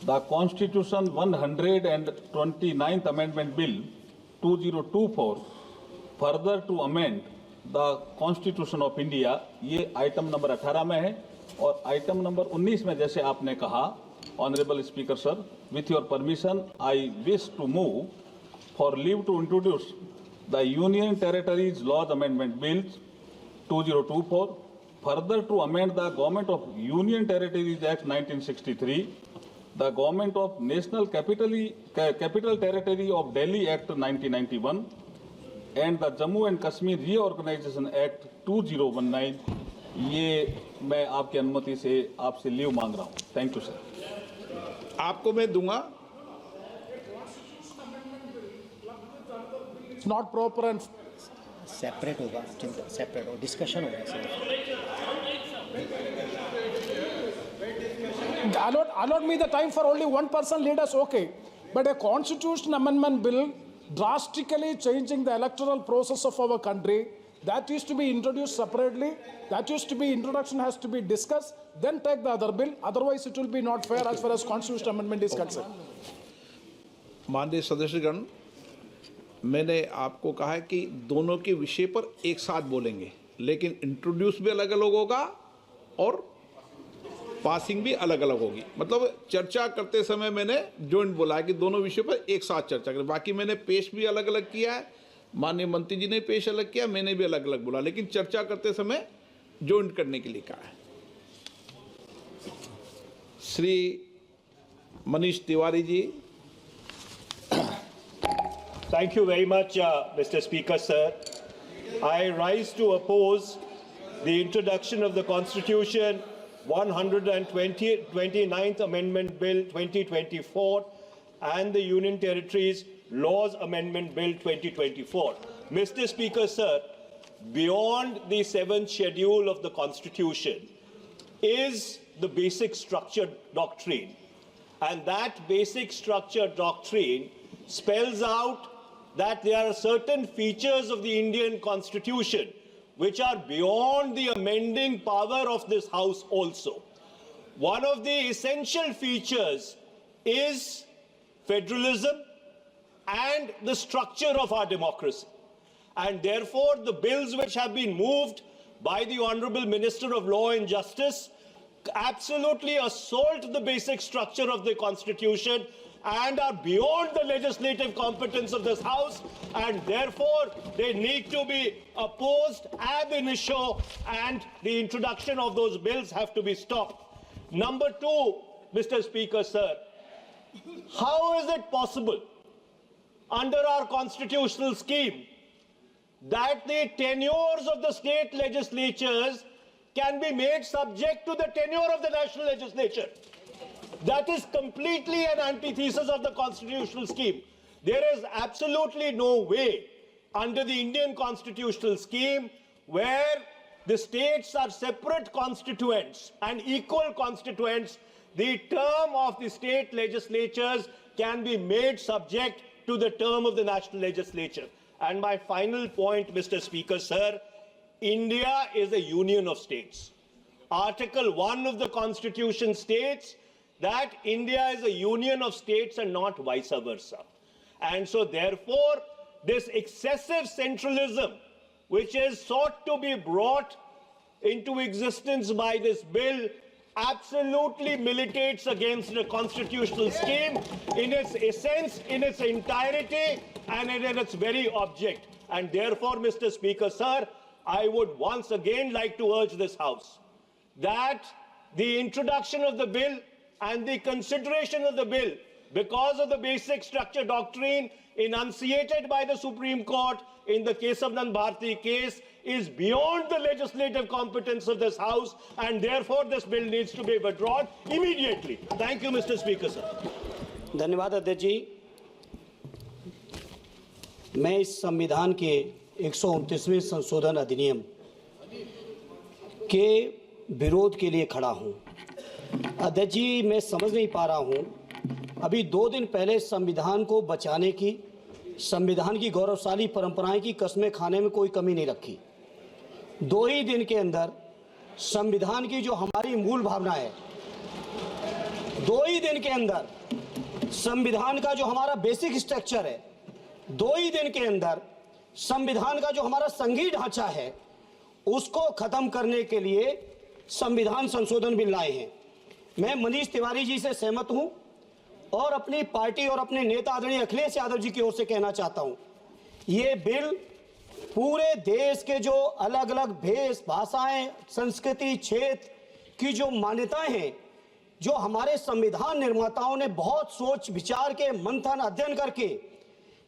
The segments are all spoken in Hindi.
the Constitution 129th Amendment Bill 2024 further to amend the Constitution of India, ये आइटम नंबर 18 में है। और आइटम नंबर 19 में जैसे आपने कहा, honourable speaker sir, with your permission I wish to move for leave to introduce the union territories laws amendment bills 2024 further to amend the Government of Union Territories Act 1963, the Government of National Capital Territory of Delhi Act 1991, and the Jammu and Kashmir Reorganization Act 2019। ये मैं आपकी अनुमति से आपसे लीव मांग रहा हूँ। Thank you sir. आपको मैं दूंगा। It's not proper and separate होगा, सेपरेट हो, डिस्कशन होगा sir. allot me the time for only one person leaders, okay, but a constitution amendment bill drastically changing the electoral process of our country, that is to be introduced separately, that is to be introduction has to be discussed, then take the other bill, otherwise it will be not fair as far as constitutional amendment is concerned। माननीय सदस्यगण, मैंने आपको कहा है कि दोनों के विषय पर एक साथ बोलेंगे, लेकिन इंट्रोड्यूस भी अलग अलग होगा और पासिंग भी अलग अलग होगी। मतलब चर्चा करते समय मैंने जॉइंट बोला है कि दोनों विषयों पर एक साथ चर्चा करें। बाकी मैंने पेश भी अलग अलग किया है, माननीय मंत्री जी ने पेश अलग किया, मैंने भी अलग अलग बोला, लेकिन चर्चा करते समय जॉइंट करने के लिए कहा है। Shri Manish Tiwari ji. Thank you very much, Mr. Speaker, sir. I rise to oppose the introduction of the Constitution 129th Amendment Bill 2024 and the Union Territories Laws Amendment Bill 2024. Mr. Speaker, sir, beyond the 7th schedule of the Constitution is the basic structure doctrine. And that basic structure doctrine spells out that there are certain features of the Indian Constitution which are beyond the amending power of this House also. One of the essential features is federalism and the structure of our democracy. And therefore, the bills which have been moved by the Honorable Minister of Law and Justice absolutely assault the basic structure of the Constitution and are beyond the legislative competence of this House, and therefore they need to be opposed ab initio, and the introduction of those bills have to be stopped. Number two, Mr. Speaker, sir, how is it possible under our constitutional scheme that the tenures of the state legislatures can be made subject to the tenure of the national legislature? That is completely an antithesis of the constitutional scheme. There is absolutely no way under the Indian constitutional scheme where the states are separate constituents and equal constituents, the term of the state legislatures can be made subject to the term of the national legislature. And my final point, Mr. Speaker, sir, India is a union of states. Article 1 of the Constitution states that India is a union of states and not vice versa. And so therefore, this excessive centralism, which is sought to be brought into existence by this bill, absolutely militates against the constitutional scheme in its essence, in its entirety, and in its very object. And therefore, Mr. Speaker, sir, I would once again like to urge this House that the introduction of the bill and the consideration of the bill, because of the basic structure doctrine enunciated by the Supreme Court in the Kesavanand Bharti case, is beyond the legislative competence of this House, and therefore this bill needs to be withdrawn immediately. Thank you, Mr. Speaker, sir. धन्यवाद अध्यक्ष जी। मैं इस संविधान के 129वें संशोधन अधिनियम के विरोध के लिए खड़ा हूं। अध्यक्ष जी, मैं समझ नहीं पा रहा हूं, अभी 2 दिन पहले संविधान को बचाने की, संविधान की गौरवशाली परंपराएं की कस्में खाने में कोई कमी नहीं रखी। 2 ही दिन के अंदर संविधान की जो हमारी मूल भावना है, 2 ही दिन के अंदर संविधान का जो हमारा बेसिक स्ट्रक्चर है, 2 ही दिन के अंदर संविधान का जो हमारा संघीय ढांचा है उसको खत्म करने के लिए संविधान संशोधन बिल लाए हैं। मैं मनीष तिवारी जी से सहमत हूं और अपनी पार्टी और अपने नेता आदरणीय अखिलेश यादव जी की ओर से कहना चाहता हूं, ये बिल पूरे देश के जो अलग अलग भेष भाषाएं, संस्कृति, क्षेत्र की जो मान्यताएं हैं, जो हमारे संविधान निर्माताओं ने बहुत सोच विचार के मंथन अध्ययन करके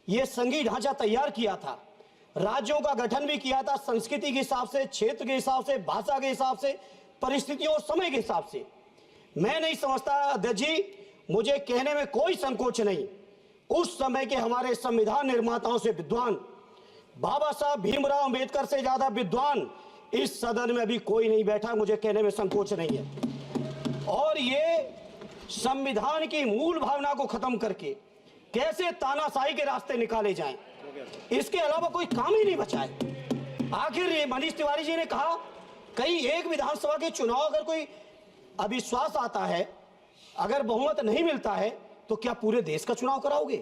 ये संघीय ढांचा तैयार किया था, राज्यों का गठन भी किया था संस्कृति के हिसाब से, क्षेत्र के हिसाब से, भाषा के हिसाब से, परिस्थितियों और समय के हिसाब से। मैं नहीं समझता अध्यक्ष जी, मुझे कहने में कोई संकोच नहीं, उस समय के हमारे संविधान निर्माताओं से विद्वान, बाबा साहब भीमराव अंबेडकर से ज्यादा विद्वान इस सदन में अभी कोई नहीं बैठा, मुझे कहने में संकोच नहीं है। और ये संविधान की मूल भावना को खत्म करके कैसे तानाशाही के रास्ते निकाले जाएं, इसके अलावा कोई काम ही नहीं बचा है। आखिर ये मनीष तिवारी जी ने कहा, कई एक विधानसभा के चुनाव अगर कोई अविश्वास आता है, अगर बहुमत नहीं मिलता है, तो क्या पूरे देश का चुनाव कराओगे?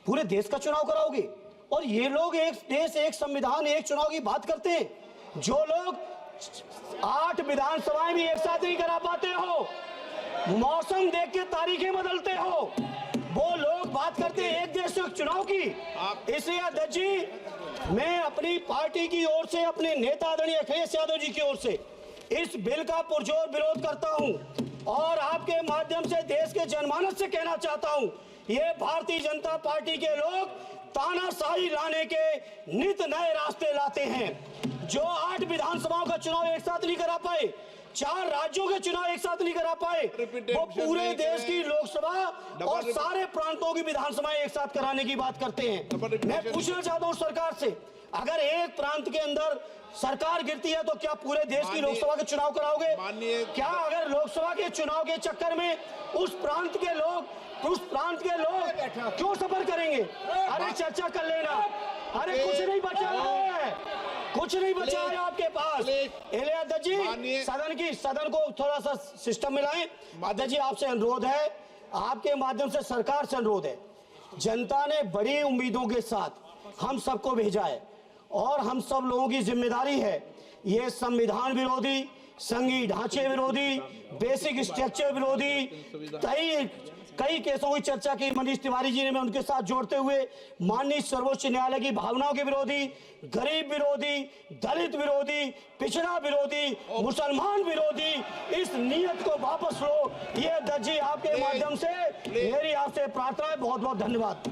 पूरे देश का चुनाव कराओगे? और ये लोग एक देश, एक संविधान, एक चुनाव की बात करते हैं। जो लोग 8 विधानसभाएं भी एक साथ नहीं करा पाते हो, मौसम देख के तारीखें बदलते हो, वो लोग बात करते हैं एक देश एक चुनाव की। इसलिए अध्यक्ष जी, मैं अपनी पार्टी की ओर से, अपने नेता आदरणीय अखिलेश यादव जी की ओर से इस बिल का पुरजोर विरोध करता हूं और आपके माध्यम से देश के जनमानस से कहना चाहता हूं, ये भारतीय जनता पार्टी के लोग तानाशाही लाने के नित नए रास्ते लाते हैं। जो 8 विधानसभाओं का चुनाव एक साथ नहीं करा पाए, 4 राज्यों के चुनाव एक साथ नहीं करा पाए, वो पूरे देश की लोकसभा और सारे प्रांतों की विधानसभाएं एक साथ कराने की बात करते हैं। मैं पूछना चाहता हूं सरकार से, अगर एक प्रांत के अंदर सरकार गिरती है तो क्या पूरे देश की लोकसभा के चुनाव कराओगे? क्या अगर लोकसभा के चुनाव के चक्कर में उस प्रांत के लोग क्यों सफर करेंगे? अरे चर्चा कर लेना, अरे कुछ नहीं बचा है, कुछ नहीं बचा है आपके पास। अध्यक्ष जी, सदन को थोड़ा सा सिस्टम मिलाएं। अध्यक्ष जी, आपसे अनुरोध है, आपके माध्यम से सरकार से अनुरोध है, जनता ने बड़ी उम्मीदों के साथ हम सबको भेजा है और हम सब लोगों की जिम्मेदारी है, ये संविधान विरोधी, संघीय ढांचे विरोधी, बेसिक स्ट्रक्चर विरोधी कई केसों की चर्चा की मनीष तिवारी जी ने, मैं उनके साथ जोड़ते हुए माननीय सर्वोच्च न्यायालय की भावनाओं के विरोधी, गरीब विरोधी, दलित विरोधी, पिछड़ा विरोधी, मुसलमान विरोधी, इस नीयत को वापस लो। ये अध्यक्ष जी, आपके माध्यम से मेरी आपसे प्रार्थना है। बहुत बहुत धन्यवाद।